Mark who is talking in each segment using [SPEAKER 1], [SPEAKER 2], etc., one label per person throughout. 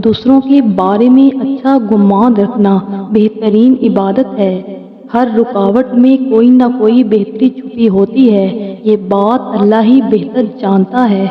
[SPEAKER 1] دوسروں کے بارے میں اچھا گمان رکھنا بہترین عبادت ہے۔ ہر رکاوٹ میں کوئی نہ کوئی بہتری چھپی ہوتی ہے، یہ بات اللہ ہی بہتر جانتا ہے۔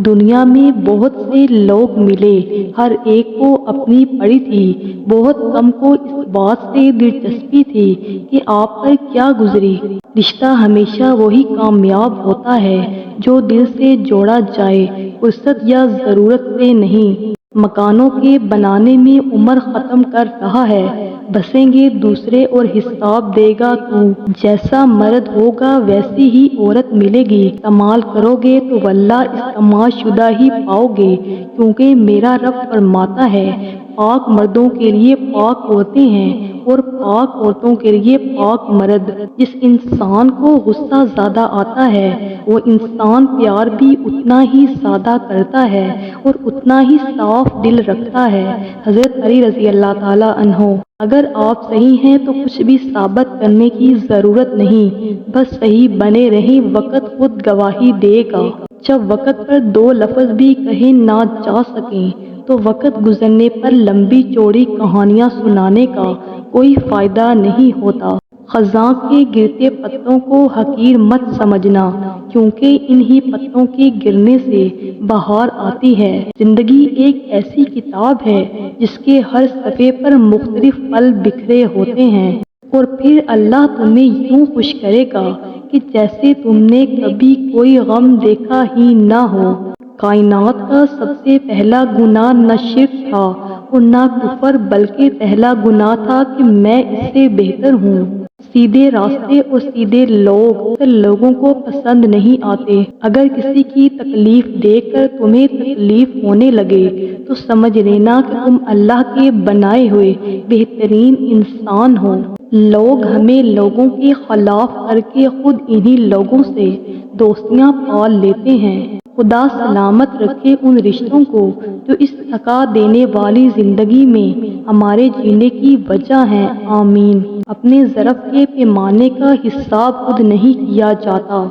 [SPEAKER 1] دنیا میں بہت سے لوگ ملے، ہر ایک کو اپنی پڑی تھی، بہت کم کو اس بات سے دلچسپی تھی کہ آپ پر کیا گزری۔ رشتہ ہمیشہ وہی کامیاب ہوتا ہے جو دل سے جوڑا جائے، فرصت یا ضرورت سے نہیں۔ مکانوں کے بنانے میں عمر ختم کر رہا ہے، بسیں گے دوسرے اور حساب دے گا تو۔ جیسا مرد ہوگا ویسی ہی عورت ملے گی، استعمال کرو گے تو واللہ استعمال شدہ ہی پاؤ گے، کیونکہ میرا رب فرماتا ہے پاک مردوں کے لیے پاک عورتیں ہیں اور پاک عورتوں کے لیے پاک مرد۔ جس انسان کو غصہ زیادہ آتا ہے وہ انسان پیار بھی اتنا ہی زیادہ کرتا ہے اور اتنا ہی صاف دل رکھتا ہے۔ حضرت علی رضی اللہ تعالیٰ عنہ۔ اگر آپ صحیح ہیں تو کچھ بھی ثابت کرنے کی ضرورت نہیں، بس صحیح بنے رہیں، وقت خود گواہی دے گا۔ جب وقت پر دو لفظ بھی کہے نہ جا سکیں تو وقت گزرنے پر لمبی چوڑی کہانیاں سنانے کا کوئی فائدہ نہیں ہوتا۔ خزاں کے گرتے پتوں کو حقیر مت سمجھنا، کیونکہ انہی پتوں کے گرنے سے بہار آتی ہے۔ زندگی ایک ایسی کتاب ہے جس کے ہر صفحے پر مختلف پل بکھرے ہوتے ہیں، اور پھر اللہ تمہیں یوں خوش کرے گا کہ جیسے تم نے کبھی کوئی غم دیکھا ہی نہ ہو۔ کائنات کا سب سے پہلا گناہ نہ شرک تھا اور نہ کفر، بلکہ پہلا گناہ تھا کہ میں اس سے بہتر ہوں۔ سیدھے راستے اور سیدھے لوگ لوگوں کو پسند نہیں آتے۔ اگر کسی کی تکلیف دیکھ کر تمہیں تکلیف ہونے لگے تو سمجھ لینا کہ تم اللہ کے بنائے ہوئے بہترین انسان ہو۔ لوگ ہمیں لوگوں کے خلاف کر کے خود انہی لوگوں سے دوستیاں پال لیتے ہیں۔ خدا سلامت رکھے ان رشتوں کو جو اس تھکا دینے والی زندگی میں ہمارے جینے کی وجہ ہیں، آمین۔ اپنے ظرف کے پیمانے کا حساب خود نہیں کیا جاتا،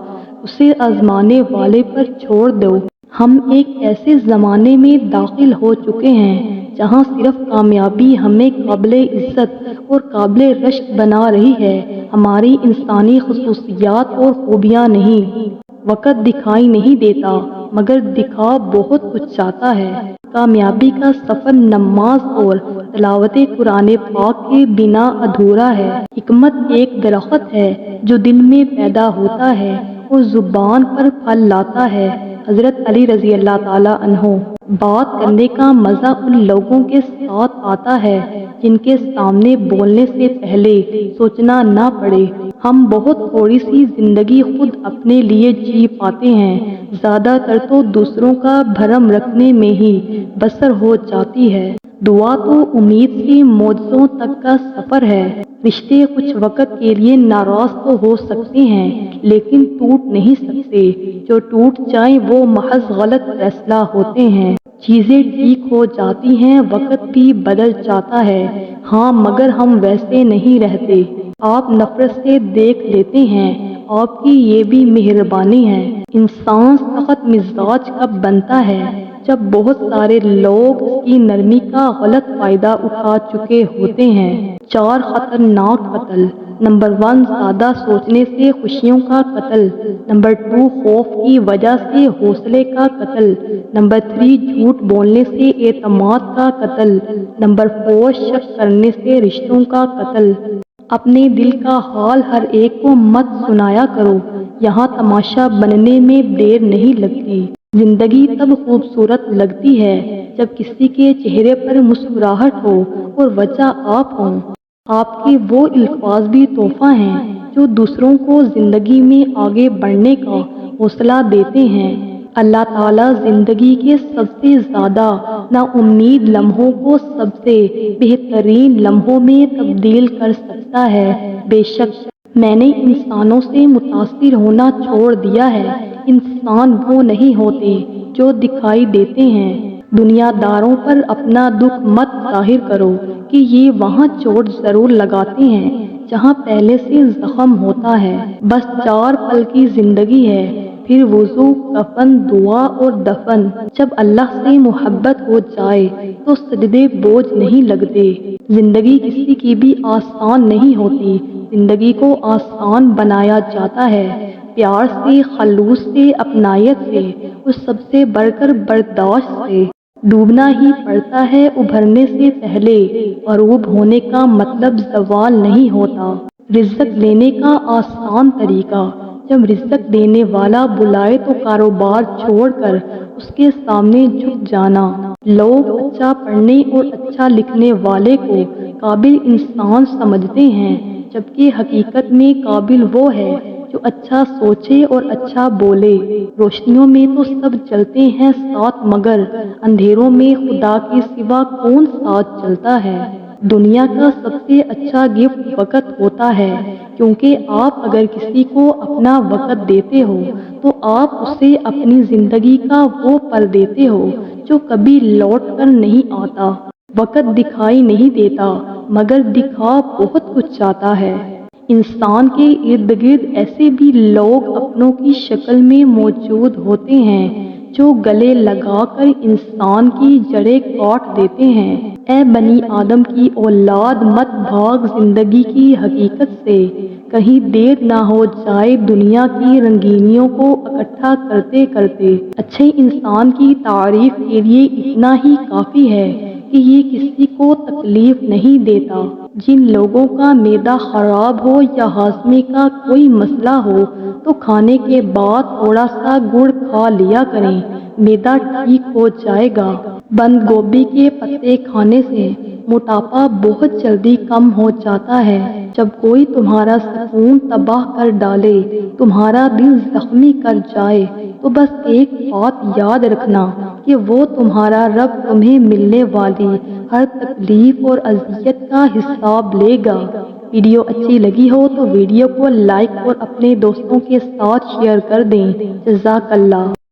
[SPEAKER 1] اسے آزمانے والے پر چھوڑ دو۔ ہم ایک ایسے زمانے میں داخل ہو چکے ہیں جہاں صرف کامیابی ہمیں قابل عزت اور قابل رشک بنا رہی ہے، ہماری انسانی خصوصیات اور خوبیاں نہیں۔ وقت دکھائی نہیں دیتا مگر دکھا بہت کچھ چاہتا ہے۔ کامیابی کا سفر نماز اور تلاوت قرآن پاک کے بنا ادھورا ہے۔ حکمت ایک درخت ہے جو دل میں پیدا ہوتا ہے اور زبان پر پھل لاتا ہے۔ حضرت علی رضی اللہ تعالیٰ عنہ۔ بات کرنے کا مزہ ان لوگوں کے ساتھ آتا ہے جن کے سامنے بولنے سے پہلے سوچنا نہ پڑے۔ ہم بہت تھوڑی سی زندگی خود اپنے لیے جی پاتے ہیں، زیادہ تر تو دوسروں کا بھرم رکھنے میں ہی بسر ہو جاتی ہے۔ دعا تو امید سے معجزوں تک کا سفر ہے۔ رشتے کچھ وقت کے لیے ناراض تو ہو سکتے ہیں لیکن ٹوٹ نہیں سکتے، جو ٹوٹ جائیں وہ محض غلط فیصلہ ہوتے ہیں۔ چیزیں ٹھیک ہو جاتی ہیں، وقت بھی بدل جاتا ہے، ہاں مگر ہم ویسے نہیں رہتے۔ آپ نفرت سے دیکھ لیتے ہیں، آپ کی یہ بھی مہربانی ہے۔ انسان سخت مزاج کب بنتا ہے؟ جب بہت سارے لوگ اس کی نرمی کا غلط فائدہ اٹھا چکے ہوتے ہیں۔ 4 خطرناک قتل۔ نمبر 1، زیادہ سوچنے سے خوشیوں کا قتل۔ نمبر 2، خوف کی وجہ سے حوصلے کا قتل۔ نمبر 3، جھوٹ بولنے سے اعتماد کا قتل۔ نمبر 4، شک کرنے سے رشتوں کا قتل۔ اپنے دل کا حال ہر ایک کو مت سنایا کرو، یہاں تماشا بننے میں دیر نہیں لگتی۔ زندگی تب خوبصورت لگتی ہے جب کسی کے چہرے پر مسکراہٹ ہو اور وجہ آپ ہوں۔ آپ کے وہ الفاظ بھی تحفہ ہیں جو دوسروں کو زندگی میں آگے بڑھنے کا حوصلہ دیتے ہیں۔ اللہ تعالیٰ زندگی کے سب سے زیادہ نا امید لمحوں کو سب سے بہترین لمحوں میں تبدیل کر سکتا ہے۔ بے شک میں نے انسانوں سے متاثر ہونا چھوڑ دیا ہے، انسان وہ نہیں ہوتے جو دکھائی دیتے ہیں۔ دنیا داروں پر اپنا دکھ مت ظاہر کرو کہ یہ وہاں چوٹ ضرور لگاتے ہیں جہاں پہلے سے زخم ہوتا ہے۔ بس 4 پل کی زندگی ہے، پھر وضو، کفن، دعا اور دفن۔ جب اللہ سے محبت ہو جائے تو سجدے بوجھ نہیں لگتے۔ زندگی کسی کی بھی آسان نہیں ہوتی، زندگی کو آسان بنایا جاتا ہے پیار سے، خلوص سے، اپنائیت سے اور سب سے بڑھ کر برداشت سے۔ ڈوبنا ہی پڑتا ہے ابھرنے سے پہلے، غروب ہونے کا مطلب زوال نہیں ہوتا۔ رزق لینے کا آسان طریقہ، جب رزق دینے والا بلائے تو کاروبار چھوڑ کر اس کے سامنے جھک جانا۔ لوگ اچھا پڑھنے اور اچھا لکھنے والے کو قابل انسان سمجھتے ہیں، جبکہ حقیقت میں قابل وہ ہے جو اچھا سوچے اور اچھا بولے۔ روشنیوں میں تو سب چلتے ہیں ساتھ، مگر اندھیروں میں خدا کے سوا کون ساتھ چلتا ہے؟ دنیا کا سب سے اچھا گفٹ وقت ہوتا ہے، کیونکہ آپ اگر کسی کو اپنا وقت دیتے ہو تو آپ اسے اپنی زندگی کا وہ پل دیتے ہو جو کبھی لوٹ کر نہیں آتا۔ وقت دکھائی نہیں دیتا، مگر دکھا بہت کچھ جاتا ہے۔ انسان کے ارد گرد ایسے بھی لوگ اپنوں کی شکل میں موجود ہوتے ہیں جو گلے لگا کر انسان کی جڑیں کاٹ دیتے ہیں۔ اے بنی آدم کی اولاد، مت بھاگ زندگی کی حقیقت سے، کہیں دیر نہ ہو جائے دنیا کی رنگینیوں کو اکٹھا کرتے کرتے۔ اچھے انسان کی تعریف کے لیے اتنا ہی کافی ہے کہ یہ کسی کو تکلیف نہیں دیتا۔ جن لوگوں کا معدہ خراب ہو یا ہاضمے کا کوئی مسئلہ ہو تو کھانے کے بعد تھوڑا سا گڑ کھا لیا کریں، معدہ ٹھیک ہو جائے گا۔ بند گوبھی کے پتے کھانے سے موٹاپا بہت جلدی کم ہو جاتا ہے۔ جب کوئی تمہارا سکون تباہ کر ڈالے، تمہارا دل زخمی کر جائے، تو بس ایک بات یاد رکھنا کہ وہ تمہارا رب تمہیں ملنے والی ہر تکلیف اور اذیت کا حساب لے گا۔ ویڈیو اچھی لگی ہو تو ویڈیو کو لائک اور اپنے دوستوں کے ساتھ شیئر کر دیں۔ جزاک اللہ۔